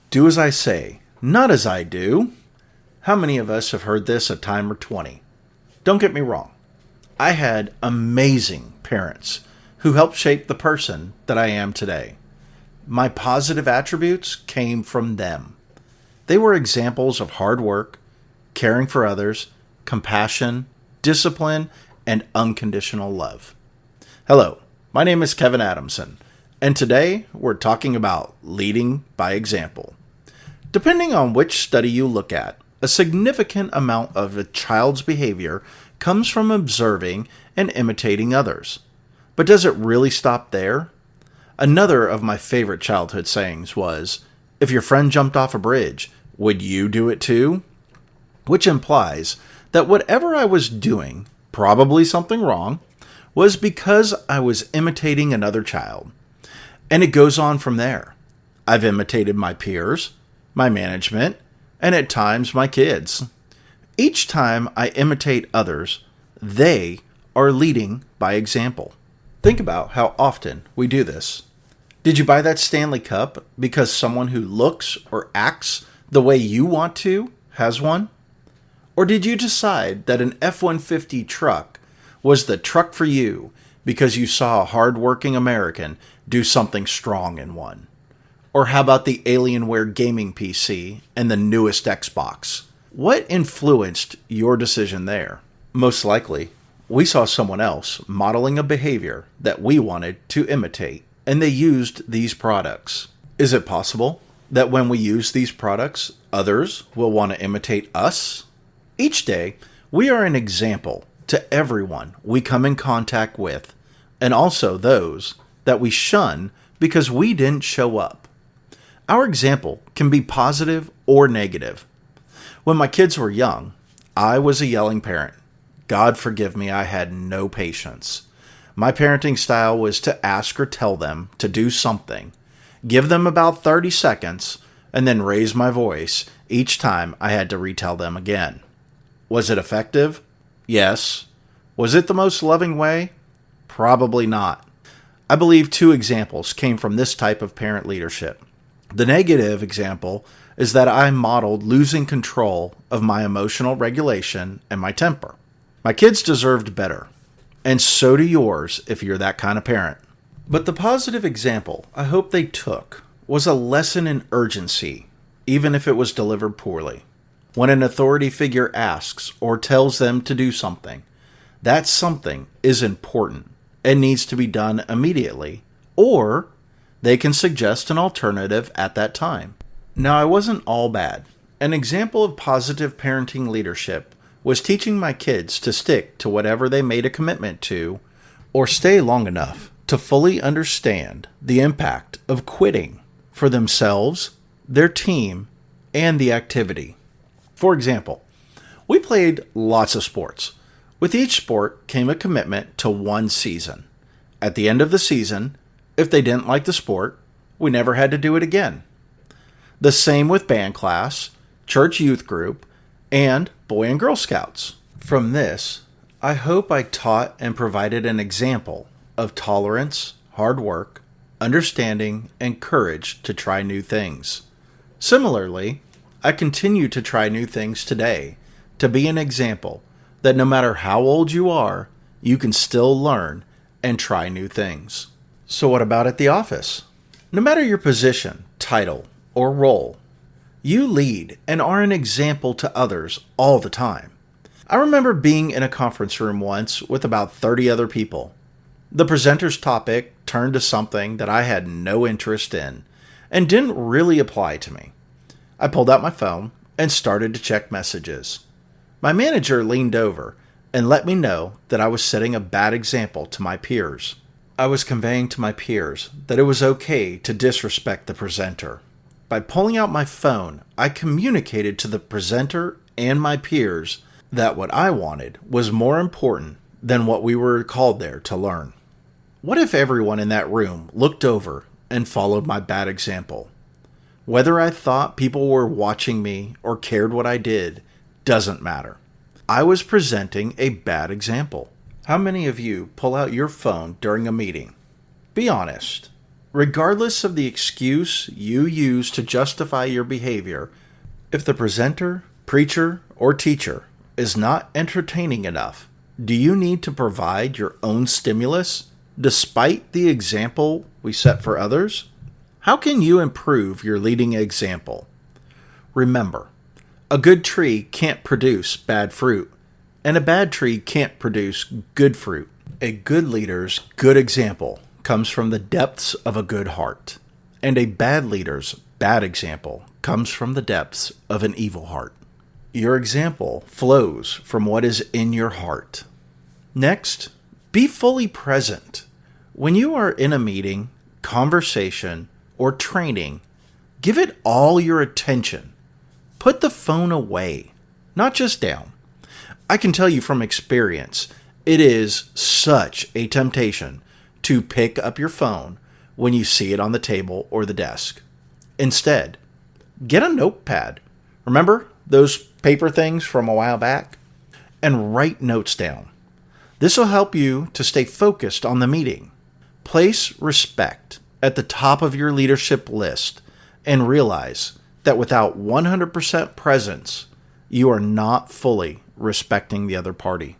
Do as I say, not as I do. How many of us have heard this a time or 20? Don't get me wrong. I had amazing parents who helped shape the person that I am today. My positive attributes came from them. They were examples of hard work, caring for others, compassion, discipline, and unconditional love. Hello, my name is Kevin Adamson, and today we're talking about leading by example. Depending on which study you look at, a significant amount of a child's behavior comes from observing and imitating others. But does it really stop there? Another of my favorite childhood sayings was, if your friend jumped off a bridge, would you do it too? Which implies that whatever I was doing, probably something wrong, was because I was imitating another child. And it goes on from there. I've imitated my peers, my management, and at times my kids. Each time I imitate others, they are leading by example. Think about how often we do this. Did you buy that Stanley Cup because someone who looks or acts the way you want to has one? Or did you decide that an F-150 truck was the truck for you because you saw a hard-working American do something strong in one? Or how about the Alienware gaming PC and the newest Xbox? What influenced your decision there? Most likely, we saw someone else modeling a behavior that we wanted to imitate, and they used these products. Is it possible that when we use these products, others will want to imitate us? Each day, we are an example to everyone we come in contact with, and also those that we shun because we didn't show up. Our example can be positive or negative. When my kids were young, I was a yelling parent. God forgive me, I had no patience. My parenting style was to ask or tell them to do something, give them about 30 seconds, and then raise my voice each time I had to retell them again. Was it effective? Yes. Was it the most loving way? Probably not. I believe two examples came from this type of parent leadership. The negative example is that I modeled losing control of my emotional regulation and my temper. My kids deserved better, and so do yours if you're that kind of parent. But the positive example I hope they took was a lesson in urgency, even if it was delivered poorly. When an authority figure asks or tells them to do something, that something is important and needs to be done immediately, or they can suggest an alternative at that time. Now, I wasn't all bad. An example of positive parenting leadership was teaching my kids to stick to whatever they made a commitment to, or stay long enough to fully understand the impact of quitting for themselves, their team, and the activity. For example, we played lots of sports. With each sport came a commitment to one season. At the end of the season, if they didn't like the sport, we never had to do it again. The same with band class, church youth group, and Boy and Girl Scouts. From this, I hope I taught and provided an example of tolerance, hard work, understanding, and courage to try new things. Similarly, I continue to try new things today to be an example that no matter how old you are, you can still learn and try new things. So what about at the office? No matter your position, title, or role, you lead and are an example to others all the time. I remember being in a conference room once with about 30 other people. The presenter's topic turned to something that I had no interest in and didn't really apply to me. I pulled out my phone and started to check messages. My manager leaned over and let me know that I was setting a bad example to my peers. I was conveying to my peers that it was okay to disrespect the presenter. By pulling out my phone, I communicated to the presenter and my peers that what I wanted was more important than what we were called there to learn. What if everyone in that room looked over and followed my bad example? Whether I thought people were watching me or cared what I did doesn't matter. I was presenting a bad example. How many of you pull out your phone during a meeting? Be honest. Regardless of the excuse you use to justify your behavior, if the presenter, preacher, or teacher is not entertaining enough, do you need to provide your own stimulus despite the example we set for others? How can you improve your leading example? Remember, a good tree can't produce bad fruit, and a bad tree can't produce good fruit. A good leader's good example comes from the depths of a good heart, and a bad leader's bad example comes from the depths of an evil heart. Your example flows from what is in your heart. Next, be fully present. When you are in a meeting, conversation, or training, give it all your attention. Put the phone away, not just down. I can tell you from experience, it is such a temptation to pick up your phone when you see it on the table or the desk. Instead, get a notepad. Remember those paper things from a while back? And write notes down. This will help you to stay focused on the meeting. Place respect at the top of your leadership list and realize that without 100% presence, you are not fully respecting the other party.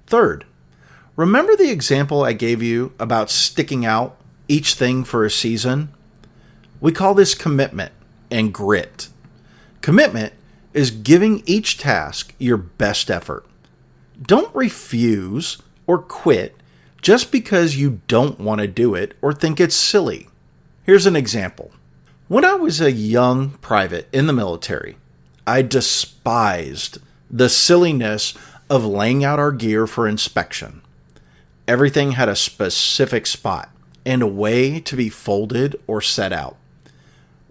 Third, remember the example I gave you about sticking out each thing for a season? We call this commitment and grit. Commitment is giving each task your best effort. Don't refuse or quit just because you don't want to do it or think it's silly. Here's an example. When I was a young private in the military, I despised the silliness of laying out our gear for inspection. Everything had a specific spot and a way to be folded or set out.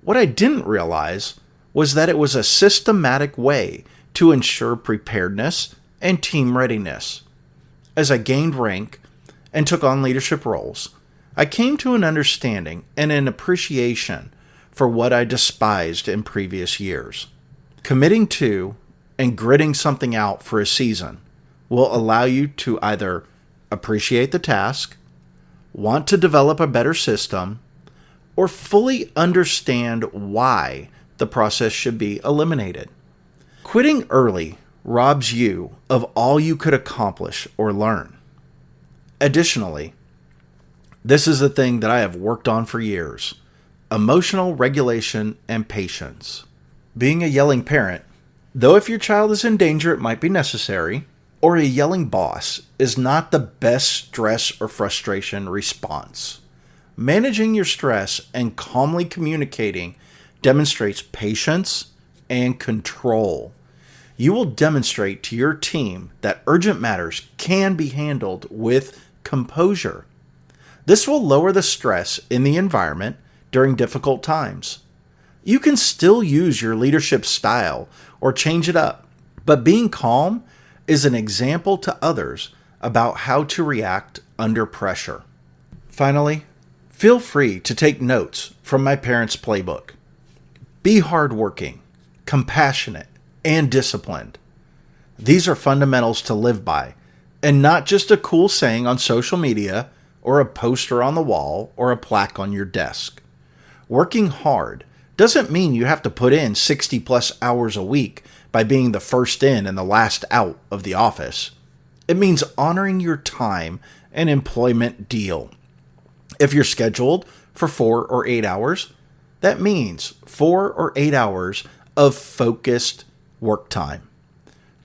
What I didn't realize was that it was a systematic way to ensure preparedness and team readiness. As I gained rank and took on leadership roles, I came to an understanding and an appreciation for what I despised in previous years. Committing to and gritting something out for a season will allow you to either appreciate the task, want to develop a better system, or fully understand why the process should be eliminated. Quitting early robs you of all you could accomplish or learn. Additionally, this is the thing that I have worked on for years: emotional regulation and patience. Being a yelling parent, though if your child is in danger it might be necessary, or a yelling boss is not the best stress or frustration response. Managing your stress and calmly communicating demonstrates patience and control. You will demonstrate to your team that urgent matters can be handled with composure. This will lower the stress in the environment during difficult times. You can still use your leadership style or change it up, but being calm is an example to others about how to react under pressure. Finally, feel free to take notes from my parents' playbook. Be hardworking, compassionate, and disciplined. These are fundamentals to live by, and not just a cool saying on social media or a poster on the wall or a plaque on your desk. Working hard doesn't mean you have to put in 60 plus hours a week by being the first in and the last out of the office. It means honoring your time and employment deal. If you're scheduled for 4 or 8 hours, that means 4 or 8 hours of focused work time.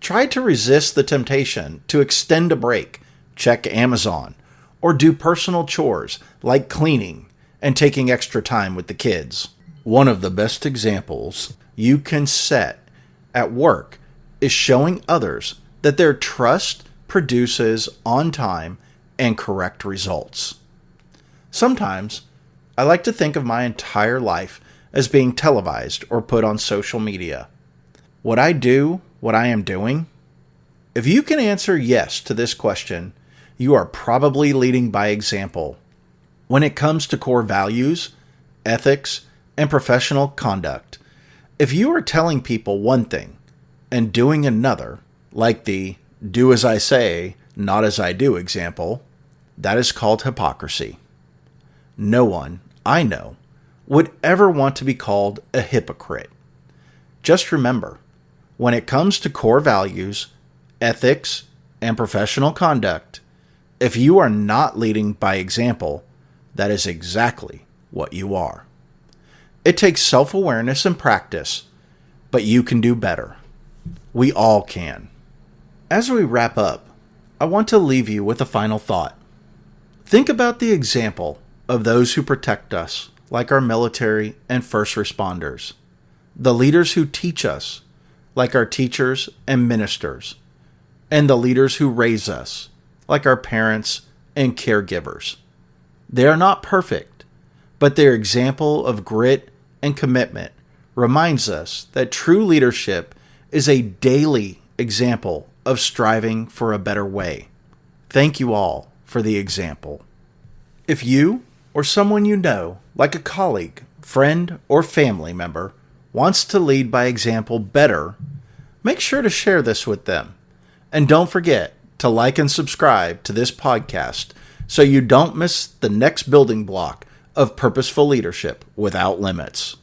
Try to resist the temptation to extend a break, check Amazon, or do personal chores like cleaning and taking extra time with the kids. One of the best examples you can set at work is showing others that their trust produces on-time and correct results. Sometimes, I like to think of my entire life as being televised or put on social media. Would I do what I am doing? If you can answer yes to this question, you are probably leading by example. When it comes to core values, ethics, and professional conduct, if you are telling people one thing and doing another, like the do as I say, not as I do example, that is called hypocrisy. No one I know would ever want to be called a hypocrite. Just remember, when it comes to core values, ethics, and professional conduct, if you are not leading by example, that is exactly what you are. It takes self-awareness and practice, but you can do better. We all can. As we wrap up, I want to leave you with a final thought. Think about the example of those who protect us, like our military and first responders. The leaders who teach us, like our teachers and ministers. And the leaders who raise us, like our parents and caregivers. They are not perfect, but their example of grit and commitment reminds us that true leadership is a daily example of striving for a better way. Thank you all for the example. If you or someone you know, like a colleague, friend, or family member, wants to lead by example better, make sure to share this with them. And don't forget to like and subscribe to this podcast so you don't miss the next building block of purposeful leadership without limits.